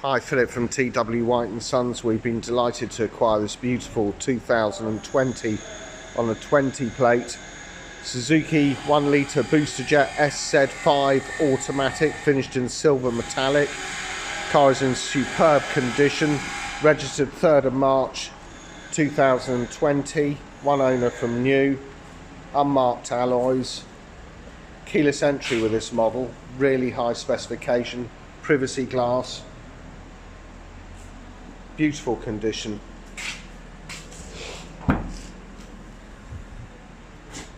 Hi, Philip from TW White & Sons. We've been delighted to acquire this beautiful 2020 on a 20 plate Suzuki 1 litre Boosterjet SZ5 Automatic, finished in silver metallic. Car is in superb condition, registered 3rd of March 2020, one owner from new, unmarked alloys, keyless entry with this model, really high specification, privacy glass. Beautiful condition.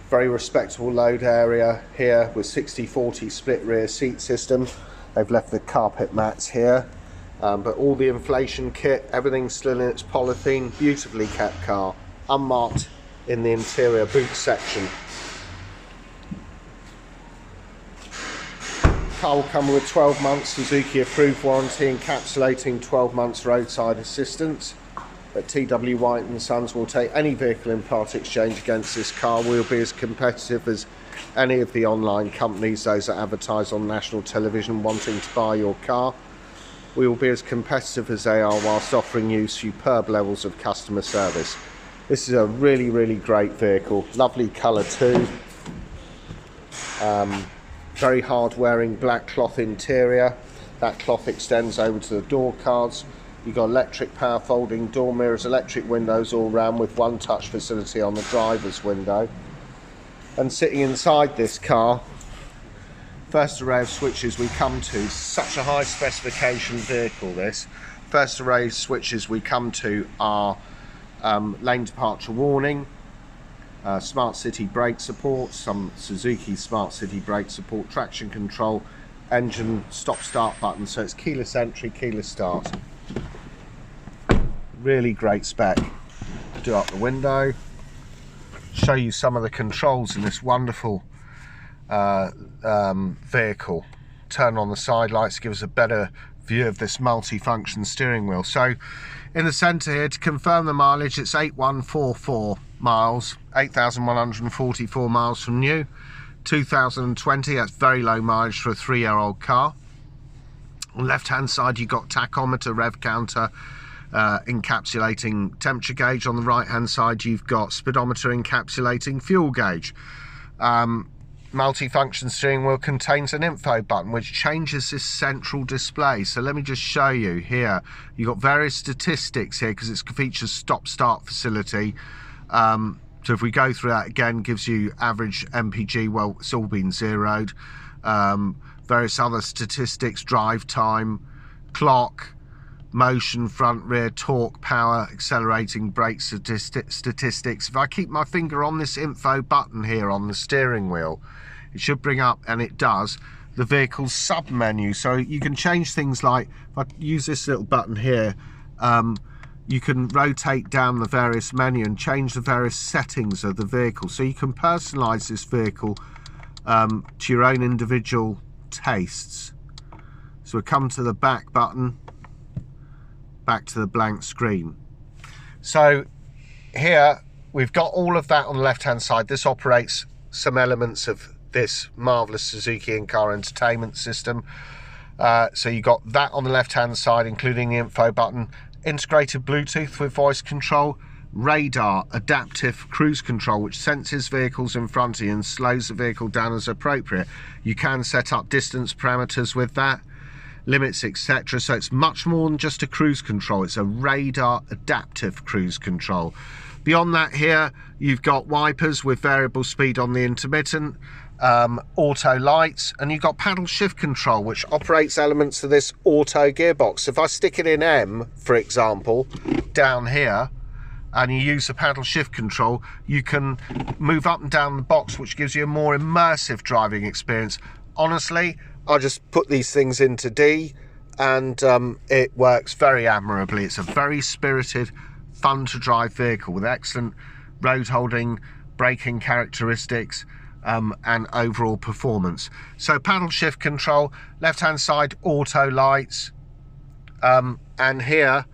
Very respectable load area here with 60/40 split rear seat system. They've left the carpet mats here, but all the inflation kit, everything's still in its polythene. Beautifully kept car, unmarked in the interior boot section. Car will come with 12 months Suzuki approved warranty, encapsulating 12 months roadside assistance. At TW White & Sons will take any vehicle in part exchange against this car. We'll be as competitive as any of the online companies, those that advertise on national television wanting to buy your car. We will be as competitive as they are whilst offering you superb levels of customer service. This is a really great vehicle, lovely colour too. Very hard wearing black cloth interior. That cloth extends over to the door cards. You've got electric power folding door mirrors, electric windows all round with one touch facility on the driver's window. And sitting inside this car, first array of switches we come to, such a high specification vehicle this. First array of switches we come to are lane departure warning, smart city brake support, some Suzuki smart city brake support, traction control, engine stop start button, so it's keyless entry, keyless start. Really great spec. Do up the window, show you some of the controls in this wonderful vehicle. Turn on the side lights, give us a better view of this multi-function steering wheel. So in the centre here, to confirm the mileage, it's 8144 miles, 8,144 miles from new, 2020. That's very low mileage for a 3-year-old car. On the left hand side you've got tachometer, rev counter, encapsulating temperature gauge. On the right hand side you've got speedometer encapsulating fuel gauge. Multi-function steering wheel contains an info button which changes this central display. So let me just show you here. You've got various statistics here because it features stop-start facility. So if we go through that again, gives you average MPG, well, it's all been zeroed. Various other statistics, drive time, clock, motion, front, rear, torque, power, accelerating brake statistics. If I keep my finger on this info button here on the steering wheel, it should bring up, and it does, the vehicle's sub menu. So you can change things like, if I use this little button here, you can rotate down the various menu and change the various settings of the vehicle. So you can personalize this vehicle to your own individual tastes. So we come to the back button, back to the blank screen. So here we've got all of that on the left hand side. This operates some elements of this marvelous Suzuki in-car entertainment system. So you got that on the left hand side, including the info button, integrated Bluetooth with voice control, radar, adaptive cruise control which senses vehicles in front of you and slows the vehicle down as appropriate. You can set up distance parameters with that, limits, etc. So it's much more than just a cruise control, it's a radar adaptive cruise control. Beyond that here you've got wipers with variable speed on the intermittent, auto lights, and you've got paddle shift control which operates elements of this auto gearbox. If I stick it in M, for example, down here, and you use the paddle shift control, you can move up and down the box, which gives you a more immersive driving experience. Honestly, I just put these things into D and it works very admirably. It's a very spirited, fun to drive vehicle with excellent road holding, braking characteristics, and overall performance. So paddle shift control, left hand side auto lights, and here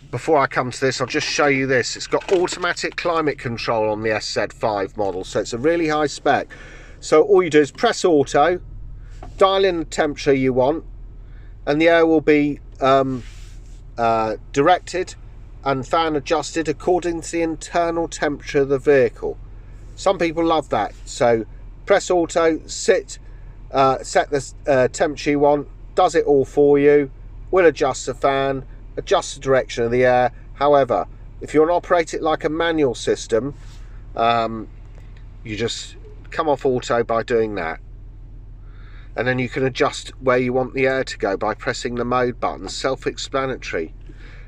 before I come to this, I'll just show you this. It's got automatic climate control on the SZ5 model, so it's a really high spec. So all you do is press auto, dial in the temperature you want, and the air will be directed and fan adjusted according to the internal temperature of the vehicle. Some people love that. So press auto, set the temperature you want, does it all for you, will adjust the fan, adjust the direction of the air. However, if you want to operate it like a manual system, you just come off auto by doing that. And then you can adjust where you want the air to go by pressing the mode button. Self-explanatory.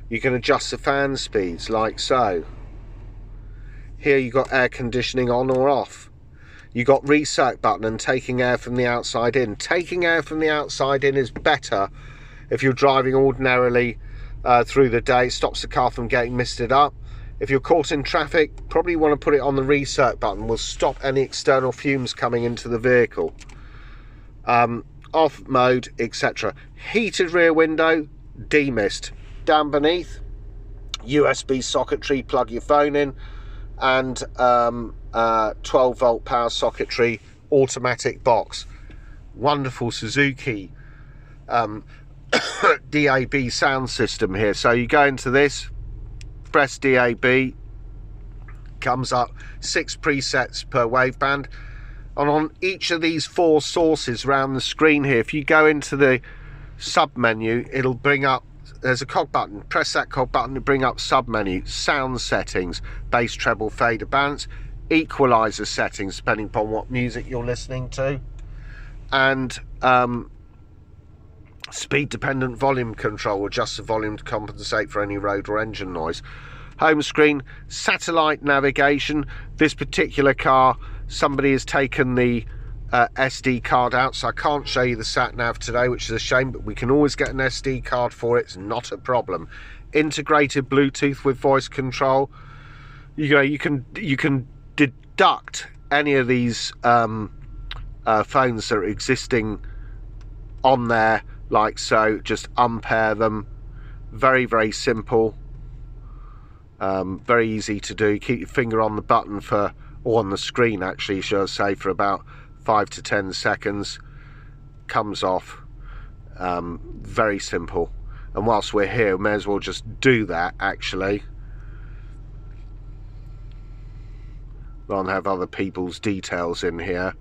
You can adjust the fan speeds like so. Here you've got air conditioning on or off. You've got recirc button and taking air from the outside in. Taking air from the outside in is better if you're driving ordinarily through the day. It stops the car from getting misted up. If you're caught in traffic, probably want to put it on the recirc button. Will stop any external fumes coming into the vehicle. Off mode, etc. Heated rear window, demist. Down beneath, USB socketry, plug your phone in, and 12-volt power socketry, automatic box. Wonderful Suzuki DAB sound system here. So you go into this, press DAB, comes up 6 presets per waveband, and on each of these 4 sources around the screen here, if you go into the sub menu, it'll bring up, there's a cog button, press that cog button to bring up sub menu, sound settings, bass, treble, fader, balance, equalizer settings depending upon what music you're listening to, and speed dependent volume control, adjust the volume to compensate for any road or engine noise. Home screen, satellite navigation. This particular car, somebody has taken the SD card out, so I can't show you the sat nav today, which is a shame, but we can always get an SD card for it. It's not a problem. Integrated Bluetooth with voice control. You can deduct any of these phones that are existing on there like so. Just unpair them. Very, very simple. Very easy to do. Keep your finger on the button for, or on the screen actually, should I say, for about 5 to 10 seconds. Comes off. Very simple. And whilst we're here, we may as well just do that actually, rather than have other people's details in here.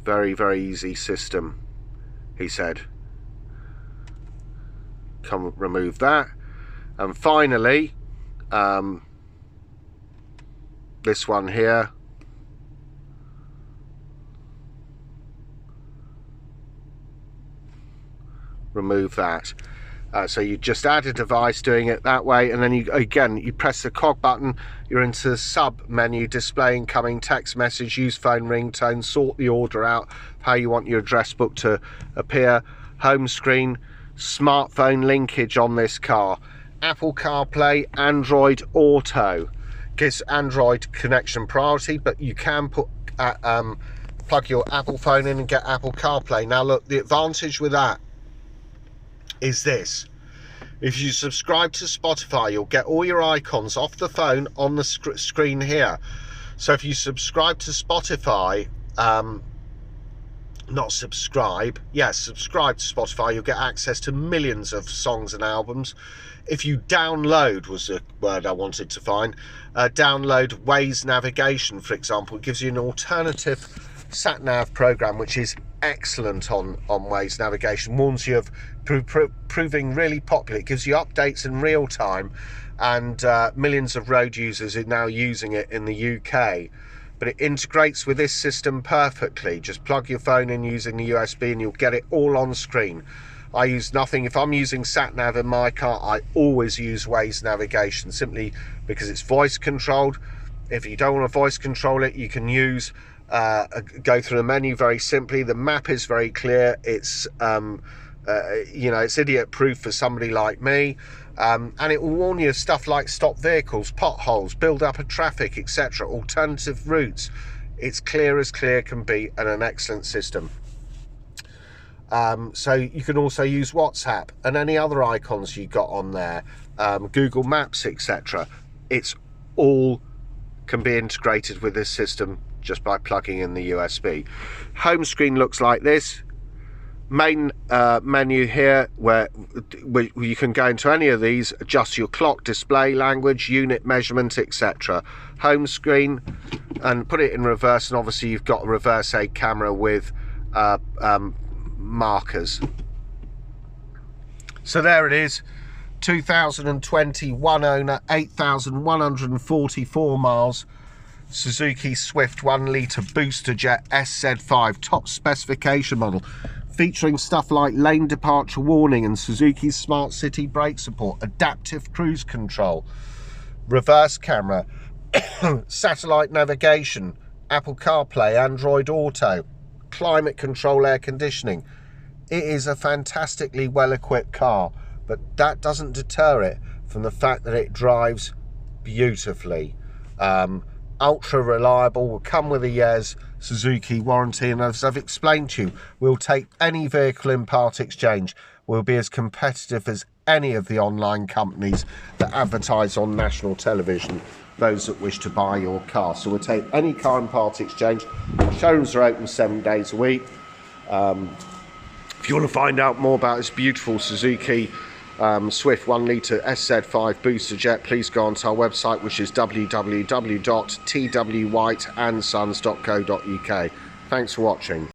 Very, very easy system, he said. Come remove that. And finally, this one here. Remove that. So you just add a device doing it that way, and then you press the cog button, you're into the sub menu, display incoming text message, use phone ringtone, sort the order out how you want your address book to appear. Home screen, smartphone linkage on this car, Apple CarPlay, Android Auto. Gives Android connection priority, but you can put plug your Apple phone in and get Apple CarPlay. Now look, the advantage with that is this: if you subscribe to Spotify, you'll get all your icons off the phone on the screen here. So if you subscribe to Spotify, subscribe to Spotify, you'll get access to millions of songs and albums. If you download, was the word I wanted to find, download Waze navigation, for example, it gives you an alternative sat nav program which is excellent on Waze navigation, warns you of proving really popular. It gives you updates in real time, and millions of road users are now using it in the UK. But it integrates with this system perfectly. Just plug your phone in using the USB and you'll get it all on screen. I use nothing. If I'm using sat nav in my car, I always use Waze navigation, simply because it's voice controlled. If you don't want to voice control it, you can use go through the menu very simply. The map is very clear. It's it's idiot proof for somebody like me, and it will warn you of stuff like stop vehicles, potholes, build up of traffic, etc., alternative routes. It's clear as clear can be, and an excellent system. So you can also use WhatsApp and any other icons you got on there, Google Maps, etc. It's all can be integrated with this system just by plugging in the USB. Home screen looks like this. Main menu here where you can go into any of these, adjust your clock, display, language, unit measurement, etc. Home screen, and put it in reverse, and obviously you've got a reverse aid camera with markers. So there it is, 2020, one owner, 8,144 miles, Suzuki Swift 1 litre Boosterjet SZ5, top specification model, featuring stuff like lane departure warning and Suzuki's smart city brake support, adaptive cruise control, reverse camera, satellite navigation, Apple CarPlay, Android Auto, climate control, air conditioning. It is a fantastically well-equipped car, but that doesn't deter it from the fact that it drives beautifully. Ultra reliable, will come with a year's Suzuki warranty, and as I've explained to you, we'll take any vehicle in part exchange. We'll be as competitive as any of the online companies that advertise on national television, those that wish to buy your car. So we'll take any car in part exchange. Showrooms are open 7 days a week. If you want to find out more about this beautiful Suzuki Swift 1 litre SZ5 Boosterjet, please go onto our website, which is www.twhiteandsons.co.uk. Thanks for watching.